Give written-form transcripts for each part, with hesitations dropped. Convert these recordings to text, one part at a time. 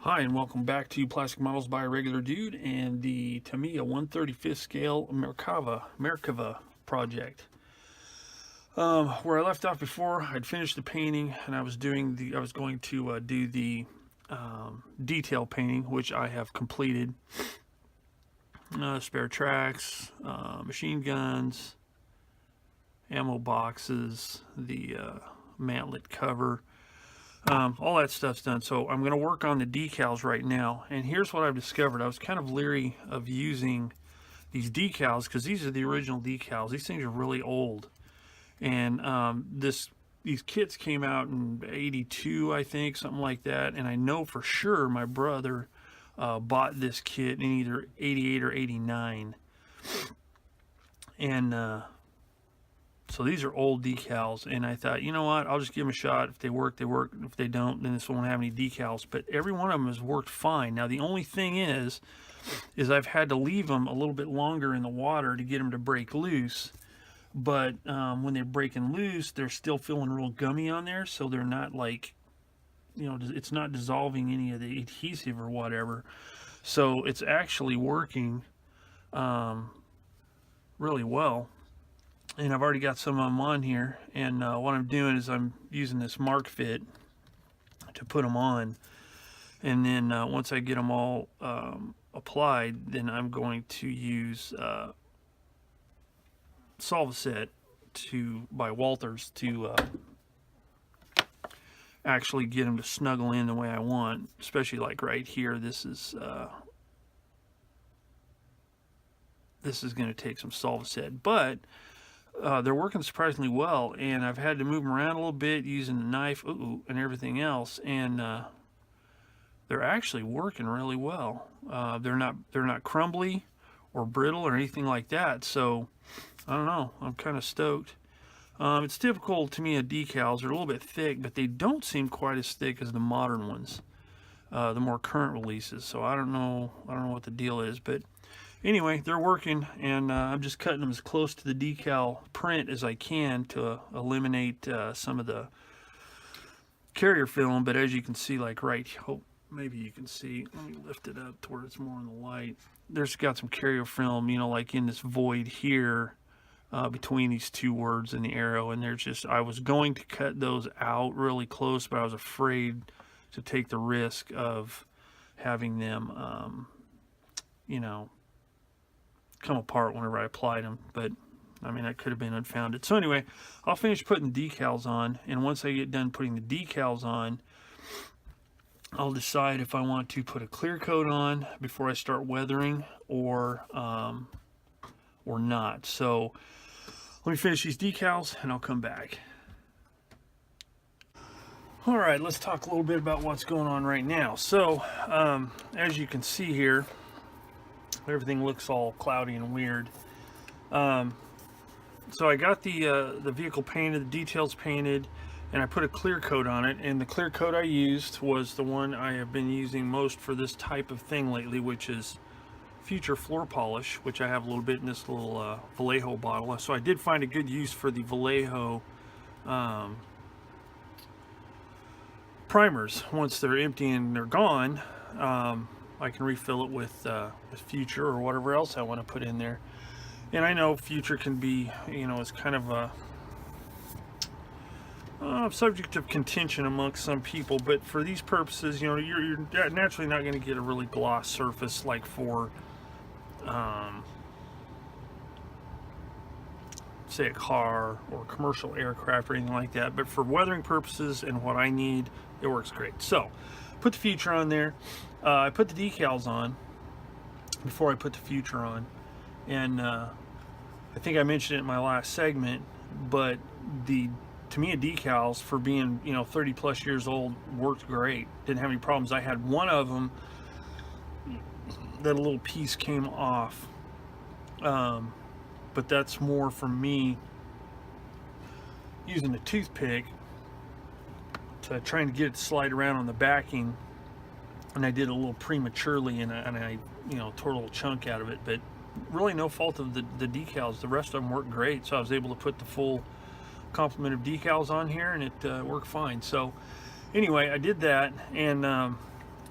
Hi, and welcome back to Plastic Models by a Regular Dude and the Tamiya 1/35th scale Merkava project. Where I left off before, I'd finished the painting and I was going to do the detail painting, which I have completed. Spare tracks, machine guns, ammo boxes, the mantlet cover. All that stuff's done. So I'm going to work on the decals right now. And here's what I've discovered. I was kind of leery of using these decals because these are the original decals. These things are really old. And these kits came out in '82, I think, something like that. And I know for sure my brother bought this kit in either '88 or '89. And so these are old decals, and I thought, you know what, I'll just give them a shot. If they work, they work. If they don't, then this won't have any decals. But every one of them has worked fine. Now, the only thing is I've had to leave them a little bit longer in the water to get them to break loose. But when they're breaking loose, they're still feeling real gummy on there, so they're not like, it's not dissolving any of the adhesive or whatever. So it's actually working really well. And I've already got some of them on here, and what I'm doing is I'm using this Mark Fit to put them on, and then once I get them all applied, then I'm going to use Solvaset by Walters to actually get them to snuggle in the way I want, especially like right here. This is going to take some Solvaset, but they're working surprisingly well, and I've had to move them around a little bit using the knife and everything else, and they're actually working really well. They're not crumbly or brittle or anything like that, so I don't know, I'm kind of stoked. It's typical to me of decals. They're a little bit thick, but they don't seem quite as thick as the modern ones, the more current releases. So I don't know what the deal is, but anyway, they're working, and I'm just cutting them as close to the decal print as I can to eliminate some of the carrier film. But as you can see, like maybe you can see, let me lift it up to where it's more in the light. There's got some carrier film, like in this void here between these two words and the arrow, and I was going to cut those out really close, but I was afraid to take the risk of having them, come apart whenever I applied them. But I mean, that could have been unfounded. So anyway, I'll finish putting decals on, and once I get done putting the decals on, I'll decide if I want to put a clear coat on before I start weathering or not. So let me finish these decals and I'll come back. All right, let's talk a little bit about what's going on right now. So as you can see here, everything looks all cloudy and weird. So I got the vehicle painted, the details painted, and I put a clear coat on it. And the clear coat I used was the one I have been using most for this type of thing lately, which is Future Floor Polish, which I have a little bit in this little Vallejo bottle. So I did find a good use for the Vallejo primers. Once they're empty and they're gone, I can refill it with Future or whatever else I want to put in there. And I know Future can be, it's kind of a subject of contention amongst some people, but for these purposes, you're naturally not going to get a really gloss surface like for, say, a car or commercial aircraft or anything like that. But for weathering purposes and what I need, it works great. So, put the Future on there. I put the decals on before I put the Future on, and I think I mentioned it in my last segment, but the Tamiya decals, for being 30 plus years old, worked great. Didn't have any problems. I had one of them that a little piece came off, but that's more from me using a toothpick to trying to get it to slide around on the backing, and I did it a little prematurely, and I tore a little chunk out of it. But really no fault of the decals. The rest of them worked great, so I was able to put the full complement of decals on here, and it worked fine. So anyway, I did that, and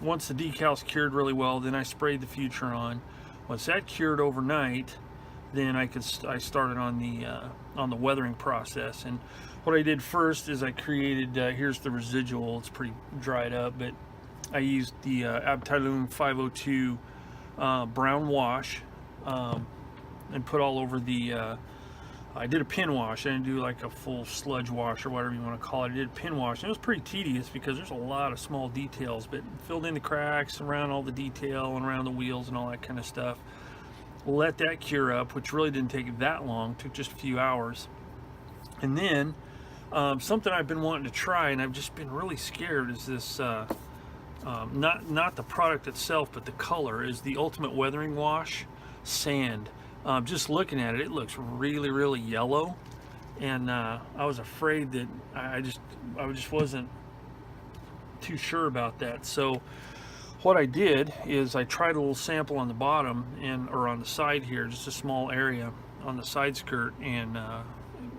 once the decal's cured really well, then I sprayed the future on. Once that cured overnight, then I started on the weathering process. And what I did first is I created, here's the residual. It's pretty dried up, but I used the Abteilung 502 brown wash, and put all over the. I did a pin wash. I didn't do like a full sludge wash or whatever you want to call it. I did a pin wash. And it was pretty tedious because there's a lot of small details, but filled in the cracks around all the detail and around the wheels and all that kind of stuff. Let that cure up, which really didn't take that long. It took just a few hours. And then something I've been wanting to try, and I've just been really scared, is this. Not the product itself, but the color, is the Ultimate Weathering Wash Sand. Just looking at it, it looks really, really yellow, and I was afraid that I just wasn't too sure about that. So what I did is I tried a little sample on the bottom or on the side here, just a small area on the side skirt, and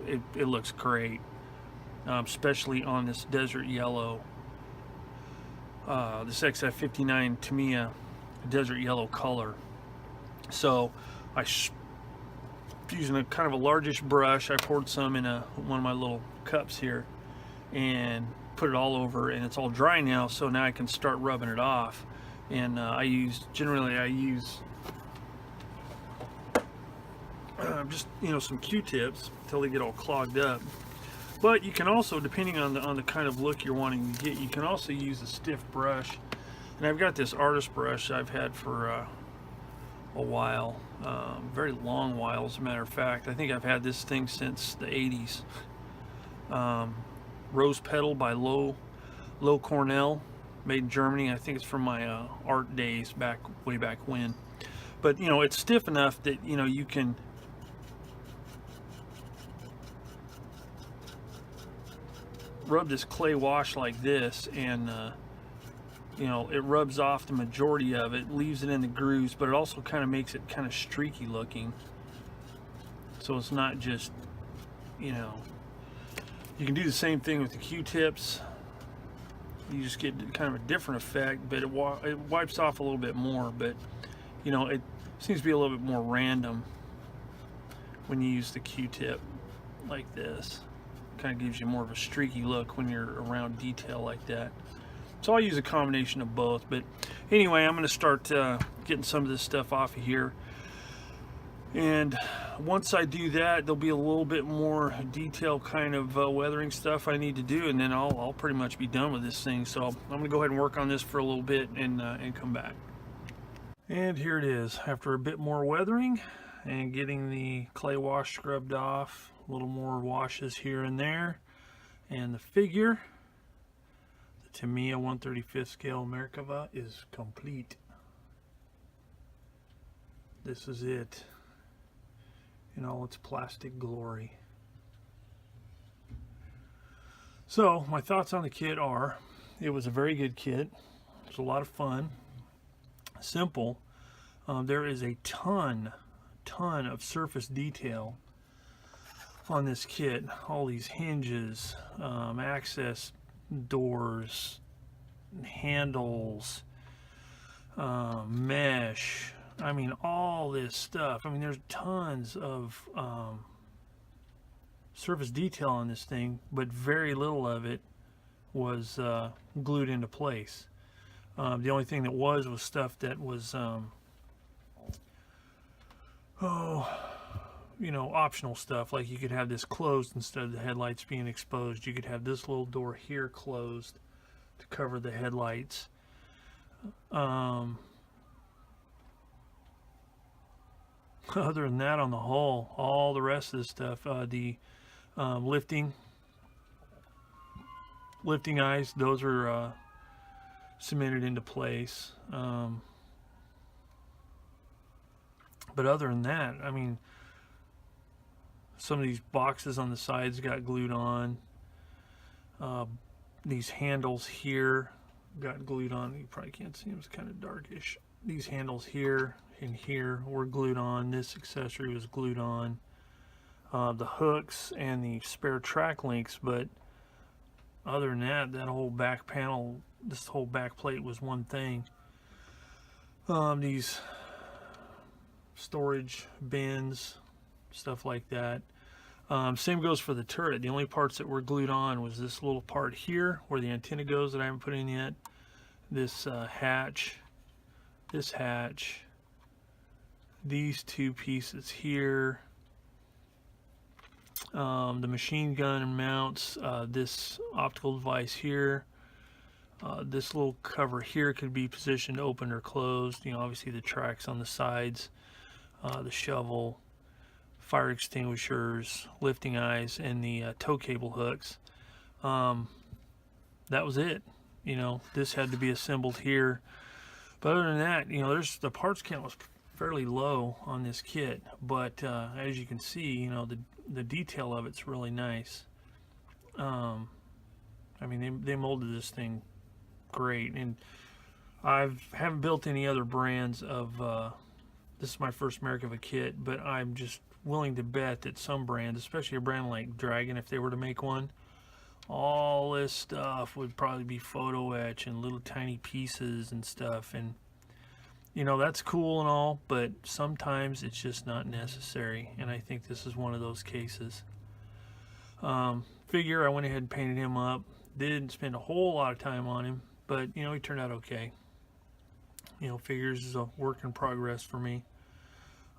it looks great, especially on this desert yellow. This XF59 Tamiya desert yellow color. So I using a kind of a largish brush, I poured some in one of my little cups here and put it all over, and it's all dry now, so now I can start rubbing it off. And generally I use just some Q-tips until they get all clogged up. But you can also, depending on the kind of look you're wanting to get, you can also use a stiff brush. And I've got this artist brush I've had for a while, very long while, as a matter of fact. I think I've had this thing since the 80s. Rose Petal by Low Cornell, made in Germany. I think it's from my art days way back when. But it's stiff enough that you can rub this clay wash like this, and it rubs off the majority of it, leaves it in the grooves, but it also kind of makes it kind of streaky looking, so it's not just you can do the same thing with the Q-tips. You just get kind of a different effect, but it wipes off a little bit more, but it seems to be a little bit more random when you use the Q-tip like this. Kind of gives you more of a streaky look when you're around detail like that. So I'll use a combination of both. But anyway, I'm going to start getting some of this stuff off of here, and once I do that, there'll be a little bit more detail kind of weathering stuff I need to do, and then I'll pretty much be done with this thing. So I'm going to go ahead and work on this for a little bit and come back. And here it is, after a bit more weathering and getting the clay wash scrubbed off. A little more washes here and there, and the figure, the Tamiya 1/35 scale Merkava, is complete. This is it in all its plastic glory. So my thoughts on the kit are, it was a very good kit. It was a lot of fun, simple. There is a ton of surface detail on this kit. All these hinges, access doors, handles, mesh, I mean all this stuff. I mean there's tons of surface detail on this thing, but very little of it was glued into place. The only thing that was stuff that was optional stuff. Like you could have this closed instead of the headlights being exposed. You could have this little door here closed to cover the headlights. Other than that, on the whole, all the rest of the stuff, the lifting eyes, those are cemented into place. But other than that, I mean, some of these boxes on the sides got glued on. These handles here got glued on. You probably can't see them, it's kind of darkish. These handles here and here were glued on. This accessory was glued on. The hooks and the spare track links, but other than that, that whole back panel, this whole back plate was one thing. These storage bins, stuff like that. Same goes for the turret. The only parts that were glued on was this little part here where the antenna goes that I haven't put in yet. This hatch, this hatch, these two pieces here, the machine gun and mounts, this optical device here, this little cover here could be positioned open or closed. You know, obviously the tracks on the sides, the shovel, fire extinguishers, lifting eyes, and the tow cable hooks. That was it. You know, this had to be assembled here. But other than that, you know, the parts count was fairly low on this kit. But as you can see, you know, the detail of it's really nice. I mean, they molded this thing great, and haven't built any other brands of. This is my first Merkava kit, but I'm just willing to bet that some brands, especially a brand like Dragon, if they were to make one, all this stuff would probably be photo etch and little tiny pieces and stuff. And you know, that's cool and all, but sometimes it's just not necessary, and I think this is one of those cases. Figure, I went ahead and painted him up. Didn't spend a whole lot of time on him, but you know, he turned out okay. You know, figures is a work in progress for me.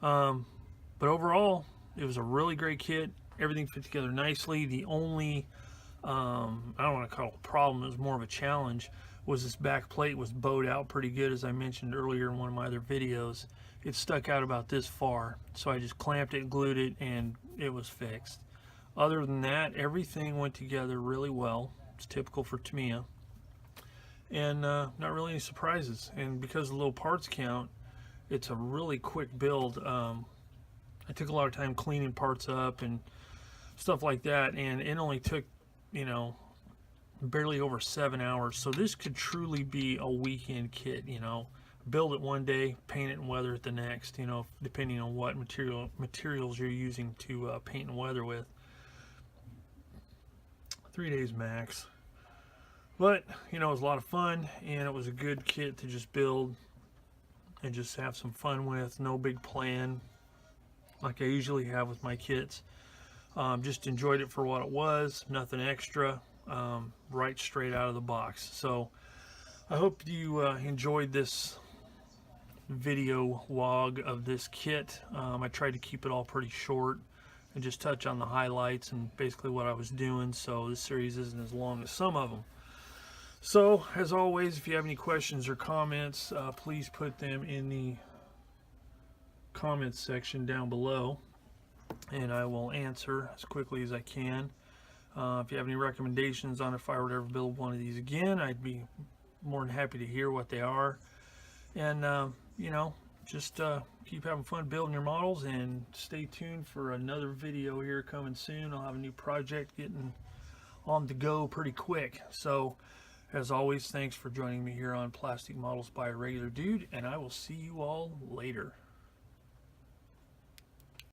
But overall, it was a really great kit. Everything fit together nicely. The only, I don't want to call it a problem, it was more of a challenge, was this back plate was bowed out pretty good, as I mentioned earlier in one of my other videos. It stuck out about this far, so I just clamped it, glued it, and it was fixed. Other than that, everything went together really well. It's typical for Tamiya. And not really any surprises. And because of the low parts count, it's a really quick build. I took a lot of time cleaning parts up and stuff like that, and it only took, you know, barely over 7 hours. So this could truly be a weekend kit, you know. Build it one day, paint it and weather it the next, you know, depending on what materials you're using to paint and weather with. 3 days max. But, you know, it was a lot of fun, and it was a good kit to just build and just have some fun with. No big plan like I usually have with my kits. Just enjoyed it for what it was, nothing extra, right straight out of the box. So I hope you enjoyed this video log of this kit. I tried to keep it all pretty short and just touch on the highlights and basically what I was doing, so this series isn't as long as some of them. So, as always, if you have any questions or comments, please put them in the comments section down below, and I will answer as quickly as I can. If you have any recommendations on if I were to ever build one of these again, I'd be more than happy to hear what they are. And, you know, just keep having fun building your models, and stay tuned for another video here coming soon. I'll have a new project getting on the go pretty quick. So, as always, thanks for joining me here on Plastic Models by a Regular Dude, and I will see you all later.